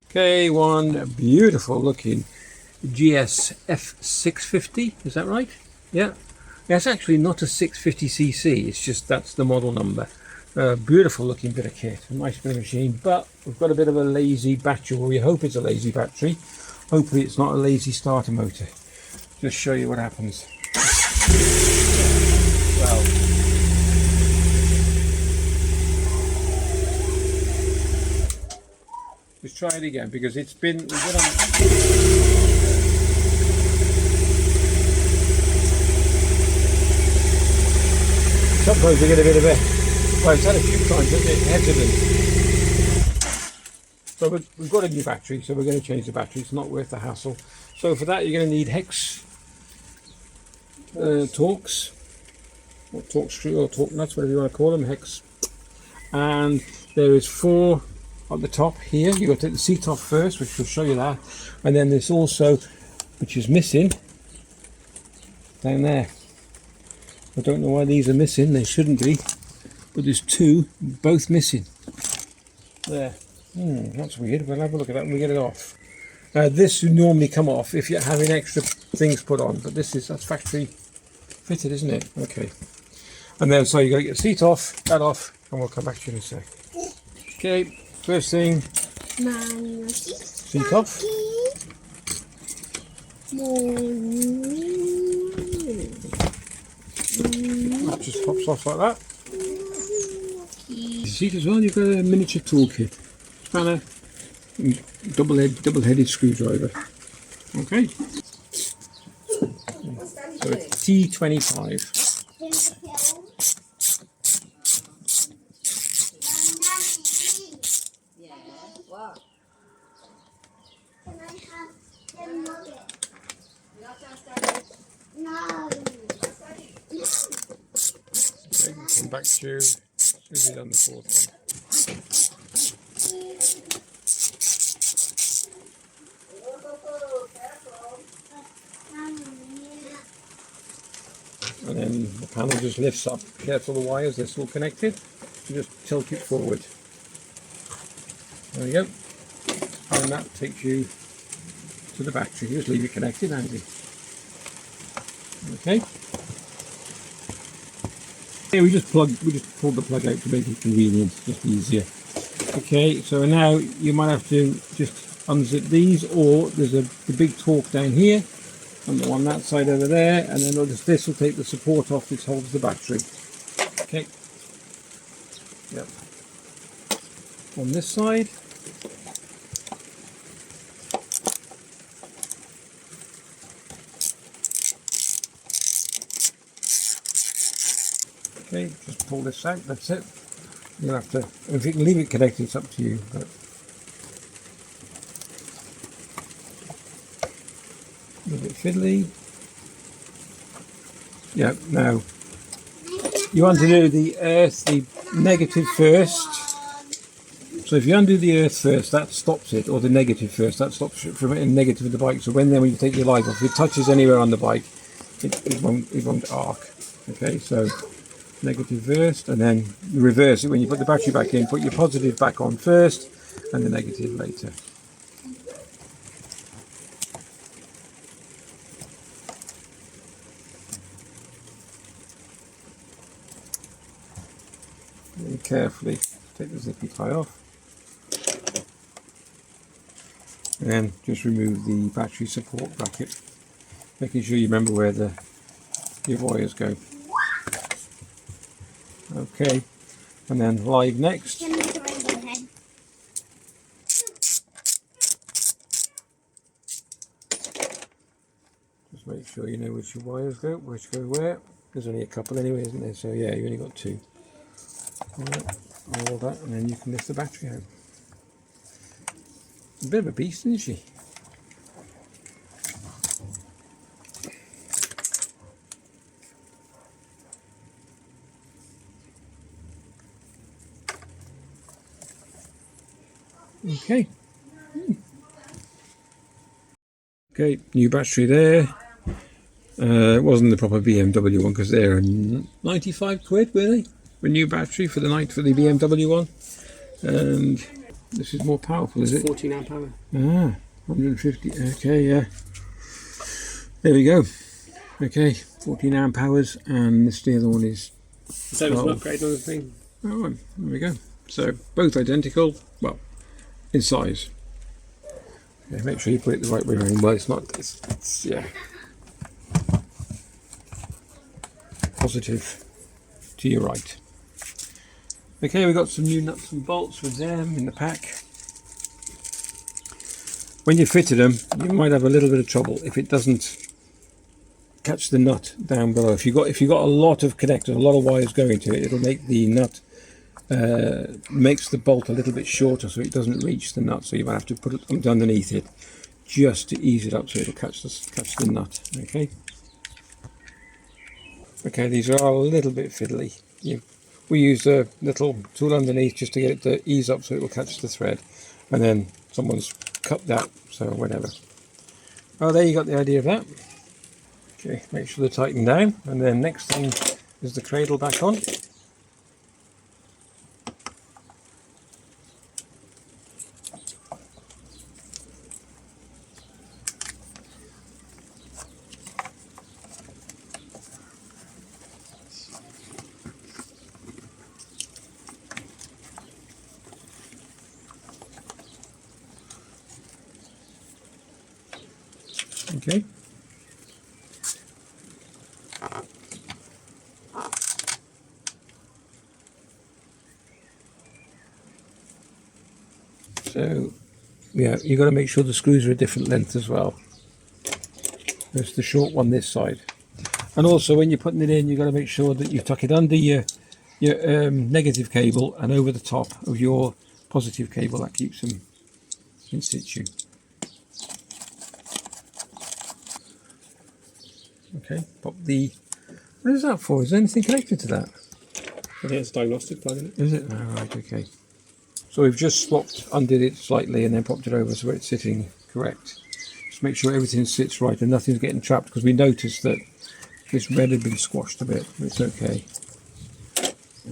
Okay, one beautiful looking Gsf 650, is that right? Yeah. It's actually not a 650cc, it's just that's the model number. Beautiful looking bit of kit, a nice bit of machine, but we've got a bit of a lazy battery. Well, we hope it's a lazy battery. Hopefully it's not a lazy starter motor. Just show you what happens. Well, let's try it again because it's been. Sometimes we get a bit of a. Well, it's had a few times, hasn't it? Hesitant. So we've got a new battery, so we're going to change the battery. It's not worth the hassle. So for that, you're going to need hex Torx, or torque screw, or torque nuts, whatever you want to call them, hex. And there is 4 at the top here. You've got to take the seat off first, which will show you that. And then there's also, which is missing, down there. I don't know why these are missing, they shouldn't be. But there's 2, both missing. There. That's weird. We'll have a look at that when we get it off. This would normally come off if you're having extra things put on, but that's factory fitted, isn't it? Okay. And then so you got to get the seat off, that off, and we'll come back to you in a sec. Okay, first thing, seat off. That just pops off like that. Seat as well, you've got a miniature toolkit, spanner, double-headed screwdriver. Okay. So it's T25. Okay, come back to you as soon as you've done the 4th one. And then the panel just lifts up. Careful the wires, they're still connected. You just tilt it forward. There you go. And that takes you to the battery. Just leave it connected, handy. Okay. Here we just pulled the plug out to make it convenient, just easier. Okay, so now you might have to just unzip these, or there's the big torque down here, and the one that side over there, and then this will take the support off which holds the battery. Okay. Yep. On this side. Okay, just pull this out, that's it. You'll have to, if you can leave it connected, it's up to you. But a little bit fiddly. Yeah, now you want to do the negative first. So if you undo the earth first, that stops it, or the negative first, that stops it from hitting negative of the bike. So when you take your light off, if it touches anywhere on the bike, it won't arc. Okay, so negative first, and then you reverse it when you put the battery back in. Put your positive back on first, and the negative later. Very carefully take the zippy tie off, and then just remove the battery support bracket, making sure you remember where your wires go. Okay, and then live next. Just make sure you know which your wires go, which go where. There's only a couple anyway, isn't there? So yeah, you only got 2. All that, and then you can lift the battery out. A bit of a beast, isn't she? Okay. Okay, new battery there. It wasn't the proper BMW one because they're 95 quid, were they? A new battery for the night for the BMW one. And This is more powerful, is it? 14 amp hour. Ah, 150. Okay, yeah. There we go. Okay, 14 amp hours, and this the other one is. So it's an upgrade on the thing. Oh, there we go. So both identical. Well, in size. Okay, make sure you put it the right way around. Well, it's not. It's yeah. Positive to your right. Okay, we've got some new nuts and bolts with them in the pack. When you fitted them, you might have a little bit of trouble if it doesn't catch the nut down below. If you got a lot of connectors, a lot of wires going to it, it'll make the nut makes the bolt a little bit shorter, so it doesn't reach the nut. So you might have to put it underneath it just to ease it up, so it'll catch the nut. Okay. Okay, these are a little bit fiddly. We use a little tool underneath just to get it to ease up so it will catch the thread, and then someone's cut that, so whatever. Oh, there you got the idea of that. Okay, make sure they're tightened down, and then next thing is the cradle back on. Okay. So, yeah, you've got to make sure the screws are a different length as well. There's the short one this side. And also when you're putting it in, you've got to make sure that you tuck it under your negative cable and over the top of your positive cable. That keeps them in situ. Okay, pop the... What is that for? Is there anything connected to that? I think it's a diagnostic plug, isn't it? Is it? Oh, right, okay. So we've just undid it slightly and then popped it over so it's sitting correct. Just make sure everything sits right and nothing's getting trapped, because we noticed that this red had been squashed a bit, but it's okay.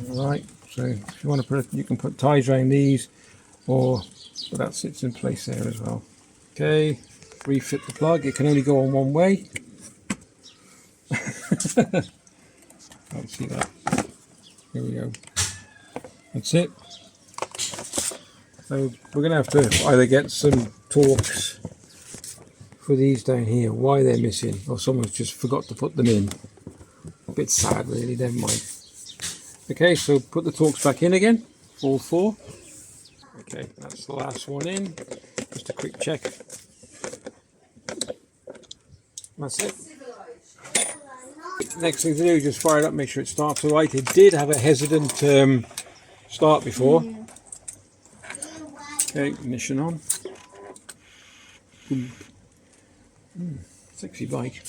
Alright, so if you want to put it, you can put ties around these, but that sits in place there as well. Okay, refit the plug. It can only go on one way. Can't see that. Here we go. That's it. So we're going to have to either get some Torx for these down here, why they're missing, or someone's just forgot to put them in. A bit sad really, never mind. Okay, so put the Torx back in again, all four. Okay, that's the last one in. Just a quick check. That's it. Next thing to do is just fire it up, make sure it starts alright. It did have a hesitant start before. Okay, ignition on. Sexy bike.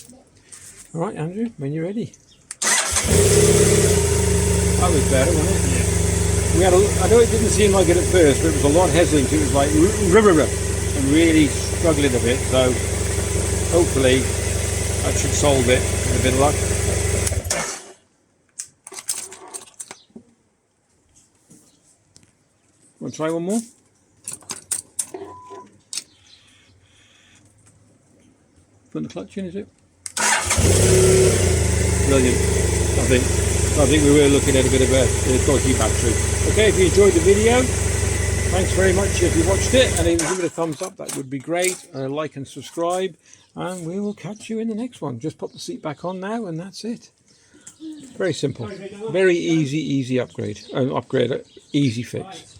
Alright, Andrew, when you're ready. That was better, wasn't it? Yeah. We had I know it didn't seem like it at first, but it was a lot hesitant. It was like and really struggling a bit, so hopefully that should solve it with a bit of luck. Want to try one more? Putting the clutch in, is it? Brilliant. I think we were looking at a bit of a dodgy battery. Okay, if you enjoyed the video, thanks very much if you watched it, and even give it a thumbs up, that would be great. Like and subscribe, and we will catch you in the next one. Just pop the seat back on now, and that's it. Very simple. Very easy upgrade. Easy fix.